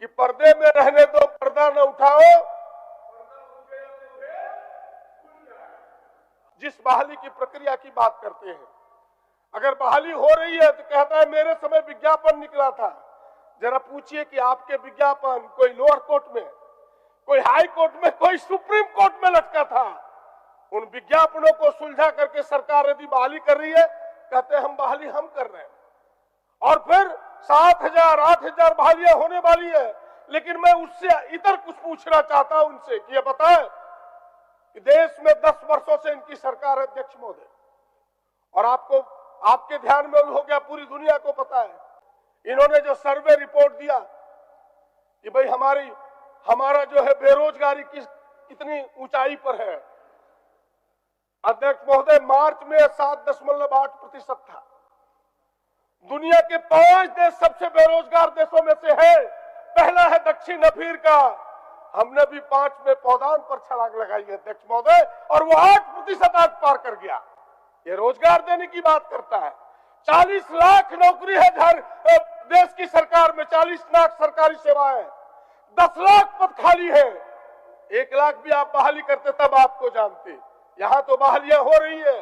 कि पर्दे में रहने दो, पर्दा न उठाओ, जिस बहाली की प्रक्रिया की बात करते हैं। अगर बहाली हो रही है तो कहता है मेरे समय विज्ञापन निकला था। जरा पूछिए कि आपके विज्ञापन कोई लोअर कोर्ट में, कोई हाई कोर्ट में, कोई सुप्रीम कोर्ट में लटका था। उन विज्ञापनों को सुलझा करके सरकार यदि बहाली कर रही है, कहते हैं हम बहाली हम कर रहे हैं। और फिर 7,000 8,000 बहालियां होने वाली है। लेकिन मैं उससे इतर कुछ पूछना चाहता हूं उनसे कि ये बताएं कि देश में 10 वर्षों से इनकी सरकार है अध्यक्ष महोदय, और आपके ध्यान में हो गया, पूरी दुनिया को पता है, इन्होंने जो सर्वे रिपोर्ट दिया कि भाई हमारा जो है बेरोजगारी कितनी ऊंचाई पर है। अध्यक्ष महोदय, मार्च में 7.8% था। दुनिया के 5 देश सबसे बेरोजगार देशों में से है। पहला है दक्षिण अफ्रीका। हमने भी 5 में पौधान पर छलांग लगाई है अध्यक्ष महोदय, और वो 8% आज पार कर गया। ये रोजगार देने की बात करता है। 40 लाख नौकरी है देश की सरकार में, 40 लाख सरकारी सेवाएं, 10 लाख पद खाली है। 1 लाख भी आप बहाली करते तब आपको जानते। यहाँ तो बहालियां हो रही है।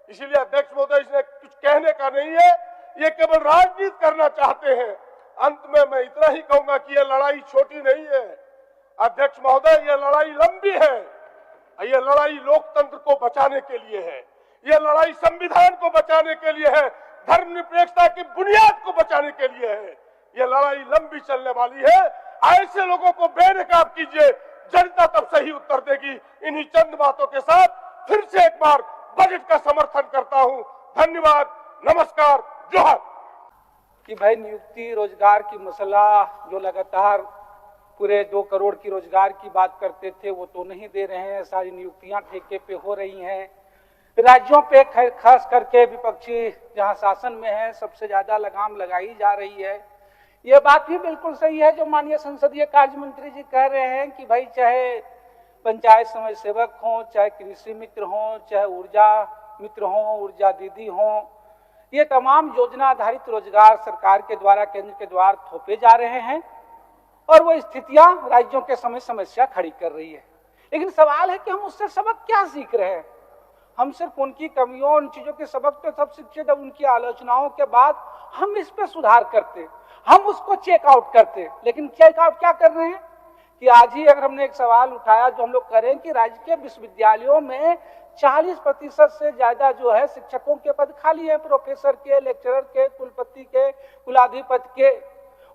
इसीलिए अध्यक्ष महोदय, इसने कुछ कहने का नहीं है, ये केवल राजनीति करना चाहते हैं। अंत में मैं इतना ही कहूंगा कि यह लड़ाई छोटी नहीं है अध्यक्ष महोदय, यह लड़ाई लंबी है। यह लड़ाई लोकतंत्र को बचाने के लिए है, यह लड़ाई संविधान को बचाने के लिए है, धर्मनिरपेक्षता की बुनियाद को बचाने के लिए है। यह लड़ाई लंबी चलने वाली है। ऐसे लोगों को बेनकाब कीजिए, जनता तब सही उत्तर देगी। इन्हीं चंद बातों के साथ फिर से एक बार बजट का समर्थन करता हूं। धन्यवाद, नमस्कार, जोहार। कि भाई नियुक्ति रोजगार की मसला जो लगातार पूरे 2 करोड़ की रोजगार की बात करते थे वो तो नहीं दे रहे हैं। सारी नियुक्तियां ठेके पे हो रही हैं। राज्यों पे खास करके विपक्षी जहां शासन में है सबसे ज्यादा लगाम लगाई जा रही है। ये बात भी बिल्कुल सही है जो माननीय संसदीय कार्य मंत्री जी कह रहे हैं कि भाई चाहे पंचायत समाज सेवक हों, चाहे कृषि मित्र हों, चाहे ऊर्जा मित्र हों, ऊर्जा दीदी हों, ये तमाम योजना आधारित रोजगार सरकार के द्वारा, केंद्र के द्वारा थोपे जा रहे हैं और वो स्थितियां राज्यों के समय समस्या खड़ी कर रही है। लेकिन सवाल है कि हम उससे सबक क्या सीख रहे हैं। हम सिर्फ उनकी कमियों, उन चीजों के सबक तो तब सीखते जब उनकी आलोचनाओं के बाद हम इस पे सुधार करते, हम उसको चेकआउट करते। लेकिन चेकआउट क्या कर रहे हैं कि आज ही अगर हमने एक सवाल उठाया जो हम लोग करें कि राज्य के विश्वविद्यालयों में 40% से ज्यादा जो है शिक्षकों के पद खाली है, प्रोफेसर के, लेक्चरर के, कुलपति के, कुलाधिपति के।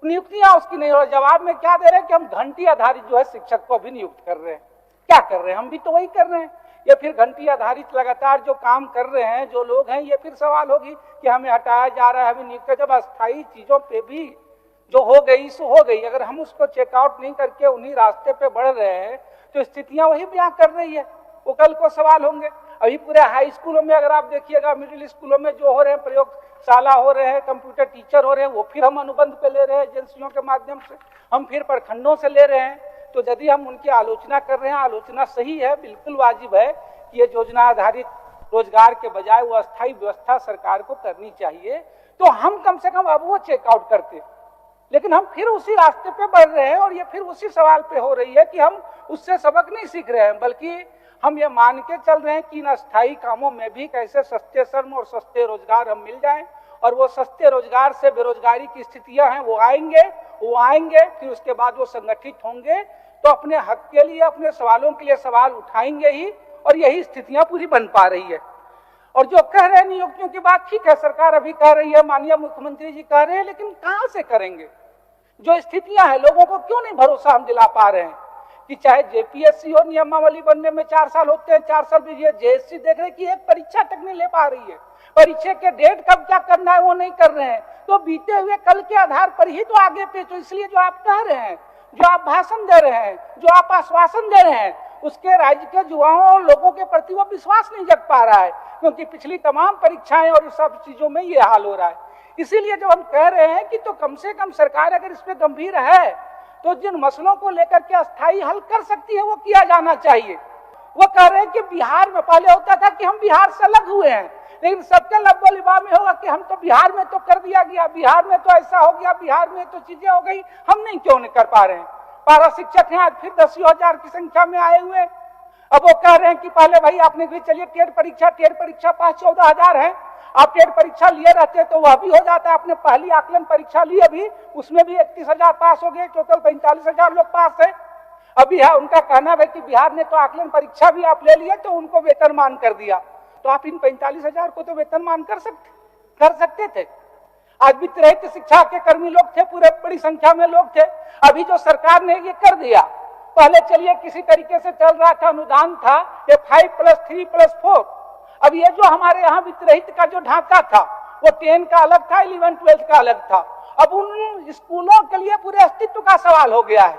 नियुक्तियां उसकी नहीं हो रही। जवाब में क्या दे रहे हैं कि हम घंटी आधारित जो है शिक्षक को भी नियुक्त कर रहे हैं। क्या कर रहे हैं? हम भी तो वही कर रहे हैं। ये फिर घंटी आधारित लगातार जो काम कर रहे हैं जो लोग हैं, ये फिर सवाल होगी कि हमें हटाया जा रहा है, हमें नियुक्त। जब अस्थायी चीजों पे भी जो हो गई सो हो गई, अगर हम उसको चेकआउट नहीं करके उन्हीं रास्ते पे बढ़ रहे हैं तो स्थितियां वही बयां कर रही है। वो कल को सवाल होंगे। अभी पूरे हाई स्कूलों में अगर आप देखिएगा, मिडिल स्कूलों में जो हो रहे हैं, प्रयोगशाला हो रहे हैं, कंप्यूटर टीचर हो रहे हैं, वो फिर हम अनुबंध पे ले रहे हैं एजेंसियों के माध्यम से, हम फिर प्रखंडों से ले रहे हैं। तो यदि हम उनकी आलोचना कर रहे हैं, आलोचना सही है, बिल्कुल वाजिब है कि ये योजना आधारित रोजगार के बजाय वो अस्थायी व्यवस्था सरकार को करनी चाहिए, तो हम कम से कम अब वो चेकआउट करते। लेकिन हम फिर उसी रास्ते पे बढ़ रहे हैं और ये फिर उसी सवाल पे हो रही है कि हम उससे सबक नहीं सीख रहे हैं, बल्कि हम ये मान के चल रहे हैं कि इन अस्थायी कामों में भी कैसे सस्ते श्रम और सस्ते रोजगार हम मिल जाएं, और वो सस्ते रोजगार से बेरोजगारी की स्थितियां हैं वो आएंगे, फिर उसके बाद वो संगठित होंगे तो अपने हक के लिए, अपने सवालों के लिए सवाल उठाएंगे ही, और यही स्थितियां पूरी बन पा रही है। और जो कह रहे हैं नियुक्तियों की बात, ठीक है, सरकार अभी कह रही है, माननीय मुख्यमंत्री जी कह रहे हैं, लेकिन कहां से करेंगे? जो स्थितियां हैं, लोगों को क्यों नहीं भरोसा हम दिला पा रहे हैं कि चाहे जेपीएससी हो, नियमावली बनने में 4 साल होते हैं, 4 साल भी जेएससी देख रहे हैं कि एक परीक्षा तक नहीं ले पा रही है, परीक्षा के डेट कब क्या करना है वो नहीं कर रहे हैं। तो बीते हुए कल के आधार पर ही तो आगे पे, तो इसलिए जो आप कह रहे हैं, जो आप भाषण दे रहे हैं, जो आप आश्वासन दे रहे हैं, उसके राज्य के युवाओं और लोगों के प्रति वो विश्वास नहीं जग पा रहा है, क्योंकि पिछली तमाम परीक्षाएं और इस सब चीजों में ये हाल हो रहा है। इसीलिए जब हम कह रहे हैं कि तो कम से कम सरकार अगर इस पे गंभीर है तो जिन मसलों को लेकर के अस्थायी हल कर सकती है वो किया जाना चाहिए। वो कह रहे हैं कि बिहार में पहले होता था कि हम बिहार से अलग हुए हैं, लेकिन सबके लब्बो लिबा में होगा कि हम तो बिहार में तो कर दिया गया, बिहार में तो ऐसा हो गया, बिहार में तो चीजें हो गई, हम नहीं क्यों नहीं कर पा रहे हैं। पारा शिक्षक हैं आज फिर 10,000 की संख्या में आए हुए। अब वो कह रहे हैं कि पहले भाई आपने भी चलिए टेट परीक्षा पास 14,000 है, आप टेट परीक्षा लिए रहते तो वह भी हो जाता। आपने पहली आकलन परीक्षा ली अभी, उसमें भी 31,000 पास हो गए, टोटल 45,000 लोग पास है। अभी है उनका कहना है कि बिहार ने तो आकलन परीक्षा भी आप ले लिए तो उनको वेतनमान कर दिया, तो आप इन 45,000 को तो वेतनमान कर सकते थे। आज वित्त रहित शिक्षा के कर्मी लोग थे, पूरे बड़ी संख्या में लोग थे। अभी जो सरकार ने ये कर दिया, पहले चलिए किसी तरीके से चल रहा था, अनुदान था ये 5+3+4। अब ये जो हमारे यहाँ वित्त रहित का जो ढांचा था वो 10 का अलग था, 11, 12 का अलग था। अब उन स्कूलों के लिए पूरे अस्तित्व का सवाल हो गया है।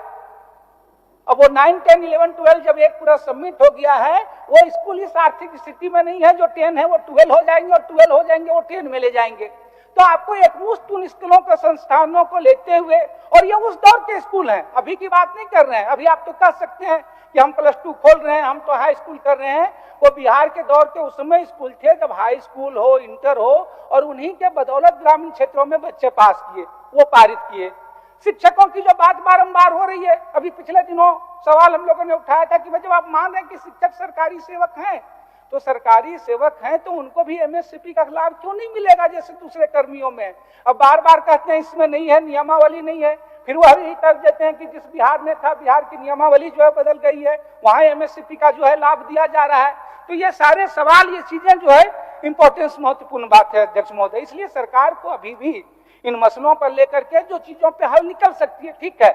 अब वो 9, 10, 11, 12 जब एक पूरा सबमिट हो गया है, वो स्कूल इस आर्थिक स्थिति में नहीं है, जो 10 है वो 12 हो जाएंगे और 12 हो जाएंगे वो 10 में ले जाएंगे। तो आपको एक उन स्कूलों के संस्थानों को लेते हुए, और ये उस दौर के स्कूल हैं, अभी की बात नहीं कर रहे हैं। अभी आप तो कह सकते हैं कि हम +2 खोल रहे हैं, हम तो हाई स्कूल कर रहे हैं। वो बिहार के दौर के उस समय स्कूल थे जब हाई स्कूल हो, इंटर हो, और उन्हीं के बदौलत ग्रामीण क्षेत्रों में बच्चे पास किए, वो पारित किए। शिक्षकों की जो बात बारंबार हो रही है, अभी पिछले दिनों सवाल हम लोगों ने उठाया था कि जब आप मान रहे हैं कि शिक्षक सरकारी सेवक हैं, तो सरकारी सेवक हैं तो उनको भी MSCP का लाभ क्यों नहीं मिलेगा जैसे दूसरे कर्मियों में। अब बार बार कहते हैं इसमें नहीं है, नियमावली नहीं है, फिर वह यही तर्क देते हैं कि जिस बिहार में था, बिहार की नियमावली जो है बदल गई है, वहां MSCP का जो है लाभ दिया जा रहा है। तो ये सारे सवाल, ये चीजें जो है इंपॉर्टेंस महत्वपूर्ण बात है अध्यक्ष महोदय। इसलिए सरकार को अभी भी इन मसलों पर लेकर के जो चीजों पे हल निकल सकती है, ठीक है।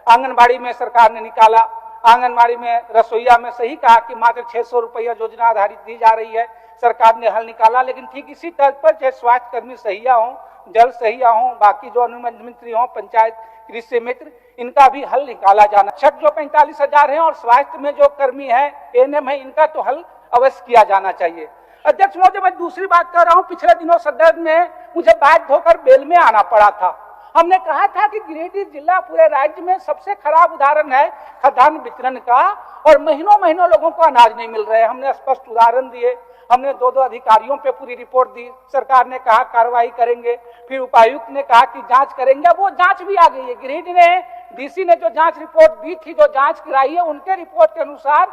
आंगनबाड़ी में सरकार ने निकाला, आंगनबाड़ी में रसोईया में सही कहा कि मात्र 600 रुपया योजना आधारित दी जा रही है, सरकार ने हल निकाला। लेकिन ठीक इसी तर्ज पर चाहे स्वास्थ्य कर्मी सहिया हों, जल सहिया हों, बाकी जो अनुबंध मंत्री हों, पंचायत कृषि मित्र, इनका भी हल निकाला जाना। शिक्षक जो 45,000 है और स्वास्थ्य में जो कर्मी है, ANM है, इनका तो हल अवश्य किया जाना चाहिए। अध्यक्ष महोदय, मैं दूसरी बात कर रहा हूं, पिछले दिनों सदन में मुझे बाध्य होकर बेल में आना पड़ा था। हमने कहा था कि गिरिडीह जिला पूरे राज्य में सबसे खराब उदाहरण है खाद्यान्न वितरण का, और महीनों महीनों लोगों को अनाज नहीं मिल रहे हैं। हमने स्पष्ट उदाहरण दिए, हमने 2 अधिकारियों पे पूरी रिपोर्ट दी, सरकार ने कहा कार्रवाई करेंगे, फिर उपायुक्त ने कहा कि जांच करेंगे। वो जांच भी आ गई है। गिरिडीह ने, DC ने जो जांच रिपोर्ट दी थी, जो जांच कराई है, उनके रिपोर्ट के अनुसार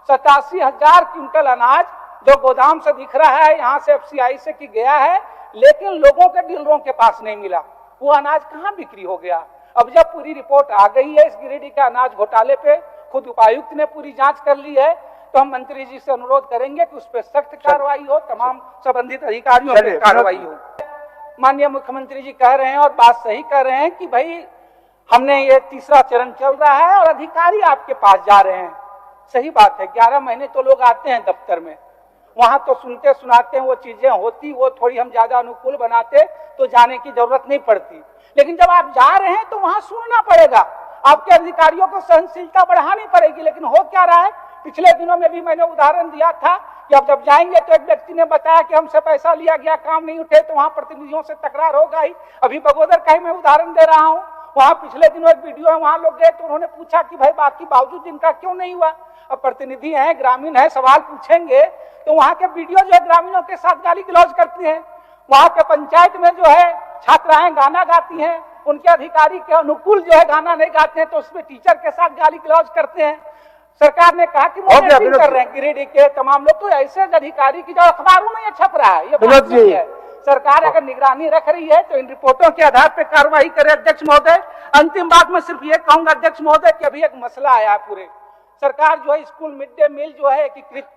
87,000 क्विंटल अनाज जो गोदाम से दिख रहा है, यहाँ से FCI से की गया है, लेकिन लोगों के डीलरों के पास नहीं मिला। वो अनाज कहाँ बिक्री हो गया। अब जब पूरी रिपोर्ट आ गई है इस गिरिडीह के अनाज घोटाले पे, खुद उपायुक्त ने पूरी जांच कर ली है, तो हम मंत्री जी से अनुरोध करेंगे कि उस पर सख्त कार्रवाई हो, तमाम संबंधित अधिकारियों पर कार्रवाई हो। माननीय मुख्यमंत्री जी कह रहे हैं और बात सही कह रहे हैं कि भाई हमने ये तीसरा चरण चल रहा है और अधिकारी आपके पास जा रहे हैं। सही बात है, 11 महीने तो लोग आते हैं दफ्तर में, वहां तो सुनते सुनाते हैं, वो चीजें होती, वो थोड़ी हम ज्यादा अनुकूल बनाते तो जाने की जरूरत नहीं पड़ती। लेकिन जब आप जा रहे हैं तो वहां सुनना पड़ेगा, आपके अधिकारियों को सहनशीलता बढ़ानी पड़ेगी। लेकिन हो क्या रहा है, पिछले दिनों में भी मैंने उदाहरण दिया था कि अब जब जाएंगे तो एक व्यक्ति ने बताया कि हमसे पैसा लिया गया, काम नहीं उठे, तो वहां प्रतिनिधियों से तकरार होगा ही। अभी बगोदर का ही मैं उदाहरण दे रहा हूँ, वहां पिछले दिनों एक वीडियो है, वहां लोग गए तो उन्होंने पूछा कि भाई बाकी बावजूद इनका क्यों नहीं हुआ। अब प्रतिनिधि हैं, ग्रामीण है, सवाल पूछेंगे तो वहां के वीडियो जो है ग्रामीणों के साथ गाली गलौज करती हैं। वहां के पंचायत में जो है छात्राएं गाना गाती हैं, उनके अधिकारी के अनुकूल जो है गाना नहीं गाते हैं तो उसमें टीचर के साथ गाली गलौज करते हैं। सरकार ने कहा कि मॉनिटरिंग कर रहे हैं गिरिडीह के तमाम लोग, तो ऐसे अधिकारी की जो अखबारों में ये छप रहा है, ये बात नहीं है। सरकार अगर निगरानी रख रही है तो इन रिपोर्टों के आधार पर कार्रवाई करे। अध्यक्ष महोदय, अंतिम बात मैं सिर्फ ये कहूंगा अध्यक्ष महोदय कि अभी एक मसला आया है पूरे, सरकार जो है स्कूल मिड डे मील जो है एकीकृत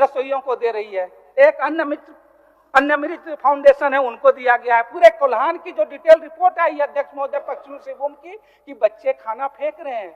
रसोइयों को दे रही है, एक अन्न मित्र फाउंडेशन है उनको दिया गया है। पूरे कोल्हान की जो डिटेल रिपोर्ट आई है अध्यक्ष महोदय पश्चिमी सिंहभूम की, कि बच्चे खाना फेंक रहे हैं,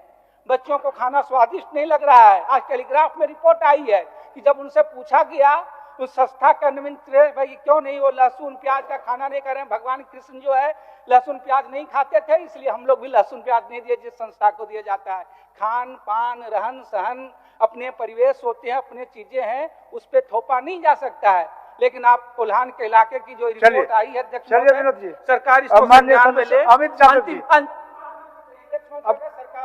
बच्चों को खाना स्वादिष्ट नहीं लग रहा है। आज टेलीग्राफ में रिपोर्ट आई है कि जब उनसे पूछा गया उस संस्था के अन्न मित्र, भाई क्यों नहीं वो लहसुन प्याज का खाना नहीं कर रहे हैं, भगवान कृष्ण जो है लहसुन प्याज नहीं खाते थे, इसलिए हम लोग भी लहसुन प्याज नहीं दिए जिस संस्था को दिया जाता है। खान पान रहन सहन अपने परिवेश होते हैं, अपने चीजें हैं, उस पर थोपा नहीं जा सकता है। लेकिन आप कोल्हान के इलाके की जो रिपोर्ट आई है अध्यक्ष, सरकार इसको संज्ञान में ले। अमित सरकार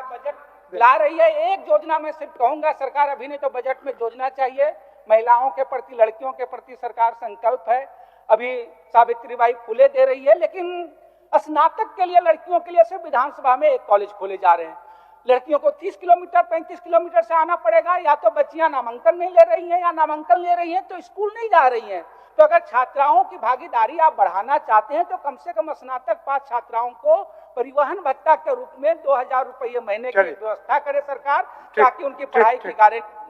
बजट ला रही है। एक योजना में सिर्फ कहूंगा, सरकार अभी नहीं तो बजट में योजना चाहिए। महिलाओं के प्रति, लड़कियों के प्रति सरकार संकल्प है। अभी सावित्रीबाई फुले दे रही है, लेकिन स्नातक के लिए लड़कियों के लिए सिर्फ विधानसभा में एक कॉलेज खोले जा रहे हैं। लड़कियों को 30 किलोमीटर 35 किलोमीटर से आना पड़ेगा। या तो बच्चियां नामांकन नहीं ले रही हैं, या नामांकन ले रही हैं तो स्कूल नहीं जा रही हैं। तो अगर छात्राओं की भागीदारी आप बढ़ाना चाहते हैं तो कम से कम स्नातक पास छात्राओं को परिवहन भत्ता के रूप में 2000 रुपये महीने की व्यवस्था करे सरकार, ताकि उनकी पढ़ाई की गारंटी